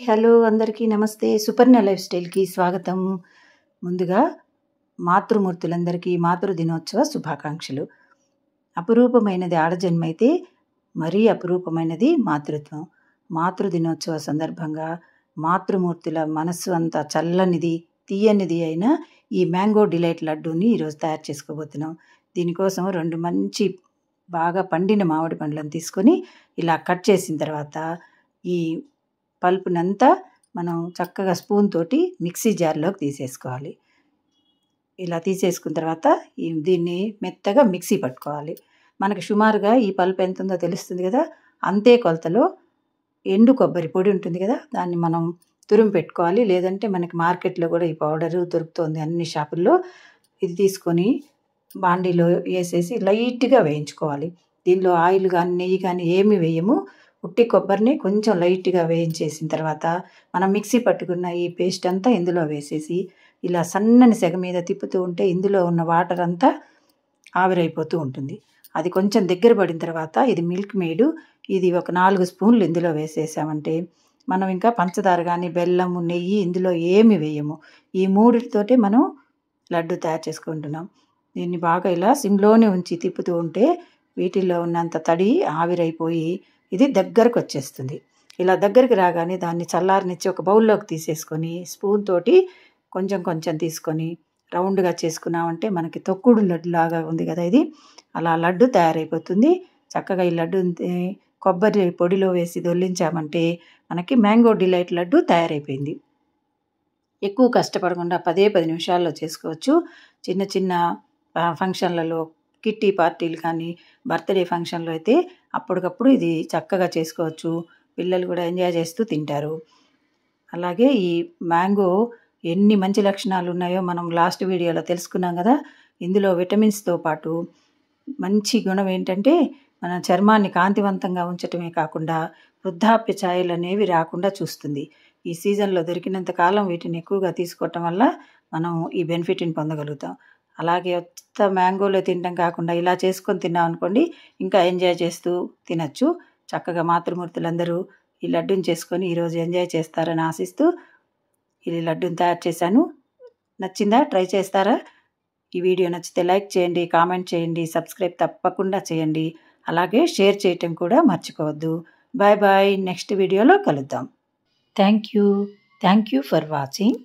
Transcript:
Hello అందరికీ నమస్తే. Suparna life స్టైల్‌కి స్వాగతం. ముందుగా మాతృమూర్తులందరికీ మాతృ దినోత్సవ శుభాకాంక్షలు. అపురూపమైనది ఆడజన్మైతే మరీ అపురూపమైనది మాతృత్వం. మాతృ దినోత్సవ సందర్భంగా మాతృమూర్తుల మనస్సు అంతా చల్లనిది, తియ్యనిది అయిన ఈ మ్యాంగో డిలైట్ లడ్డూని ఈరోజు తయారు చేసుకోబోతున్నాం. దీనికోసం 2 మంచి బాగా పండిన మామిడి పండ్లను తీసుకొని ఇలా కట్ చేసిన తర్వాత ఈ పల్పునంతా మనం చక్కగా స్పూన్ తోటి మిక్సీ జార్‌లోకి తీసేసుకోవాలి. ఇలా తీసేసుకున్న తర్వాత దీన్ని మెత్తగా మిక్సీ పట్టుకోవాలి. మనకి సుమారుగా ఈ పల్ప్ ఎంతుందో తెలుస్తుంది కదా! అంతే కొలతలో ఎండు కొబ్బరి పొడి ఉంటుంది కదా! దాన్ని మనం తురిమి పెట్టుకోవాలి. లేదంటే మనకి మార్కెట్‌లో కూడా ఈ పౌడరు దొరుకుతోంది అన్ని షాపుల్లో. ఇది తీసుకొని బాండీలో ఏసేసి లైట్‌గా వేయించుకోవాలి. దీనిలో ఆయిల్ గానీ, నెయ్యి గానీ ఏమి వేయము. ఉట్టి కొబ్బరిని కొంచెం లైట్‌గా వేయించేసిన తర్వాత మనం మిక్సీ పట్టుకున్న ఈ పేస్ట్ అంతా ఇందులో వేసేసి ఇలా సన్నని సెగ మీద తిప్పుతూ ఉంటే ఇందులో ఉన్న వాటర్ అంతా ఆవిరైపోతూ ఉంటుంది. అది కొంచెం దగ్గర పడిన తర్వాత ఇది మిల్క్ మేడు. ఇది ఒక 4 స్పూన్లు ఇందులో వేసేసామంటే మనం ఇంకా పంచదార గానీ, బెల్లము, నెయ్యి ఇందులో ఏమి వేయము. ఈ మూడిటితోటే మనం లడ్డు తయారు చేసుకుంటున్నాం. దీన్ని బాగా ఇలా సిమ్‌లోనే ఉంచి తిప్పుతూ ఉంటే వీటిల్లో ఉన్నంత తడి ఆవిరైపోయి ఇది దగ్గరకొచ్చేస్తుంది. ఇలా దగ్గరికి రాగానే దాన్ని చల్లారనిచ్చి ఒక బౌల్‌లోకి తీసేసుకొని స్పూన్ తోటి కొంచెం కొంచెం తీసుకొని రౌండ్‌గా చేసుకున్నామంటే మనకి తొక్కుడు లడ్డులాగా ఉంది కదా ఇది. అలా లడ్డు తయారైపోతుంది. చక్కగా ఈ లడ్డూని కొబ్బరి పొడిలో వేసి దొర్లించామంటే మనకి మ్యాంగో డిలైట్ లడ్డు తయారైపోయింది. ఎక్కువ కష్టపడకుండా 10 నిమిషాల్లో చేసుకోవచ్చు. చిన్న చిన్న ఫంక్షన్‌లలో కిట్టి పార్టీలు కానీ, బర్త్‌డే ఫంక్షన్‌లో అయితే అప్పటికప్పుడు ఇది చక్కగా చేసుకోవచ్చు. పిల్లలు కూడా ఎంజాయ్ చేస్తూ తింటారు. అలాగే ఈ మ్యాంగో ఎన్ని మంచి లక్షణాలు ఉన్నాయో మనం లాస్ట్ వీడియోలో తెలుసుకున్నాం కదా! ఇందులో విటమిన్స్‌తో పాటు మంచి గుణం ఏంటంటే మన చర్మాన్ని కాంతివంతంగా ఉంచటమే కాకుండా వృద్ధాప్య ఛాయలనేవి రాకుండా చూస్తుంది. ఈ సీజన్‌లో దొరికినంత కాలం వీటిని ఎక్కువగా తీసుకోవటం వల్ల మనం ఈ బెనిఫిట్‌ని పొందగలుగుతాం. అలాగే ఉత్త మ్యాంగోలో తినడం కాకుండా ఇలా చేసుకొని తిన్నామనుకోండి ఇంకా ఎంజాయ్ చేస్తూ తినొచ్చు. చక్కగా మాతృమూర్తులందరూ ఈ లడ్డూని చేసుకొని ఈరోజు ఎంజాయ్ చేస్తారని ఆశిస్తూ ఈ లడ్డూని తయారు చేశాను. నచ్చిందా? ట్రై చేస్తారా? ఈ వీడియో నచ్చితే లైక్ చేయండి, కామెంట్ చేయండి, సబ్స్క్రైబ్ తప్పకుండా చేయండి. అలాగే షేర్ చేయటం కూడా మర్చిపోవద్దు. Bye bye. నెక్స్ట్ వీడియోలో కలుద్దాం. Thank you for watching.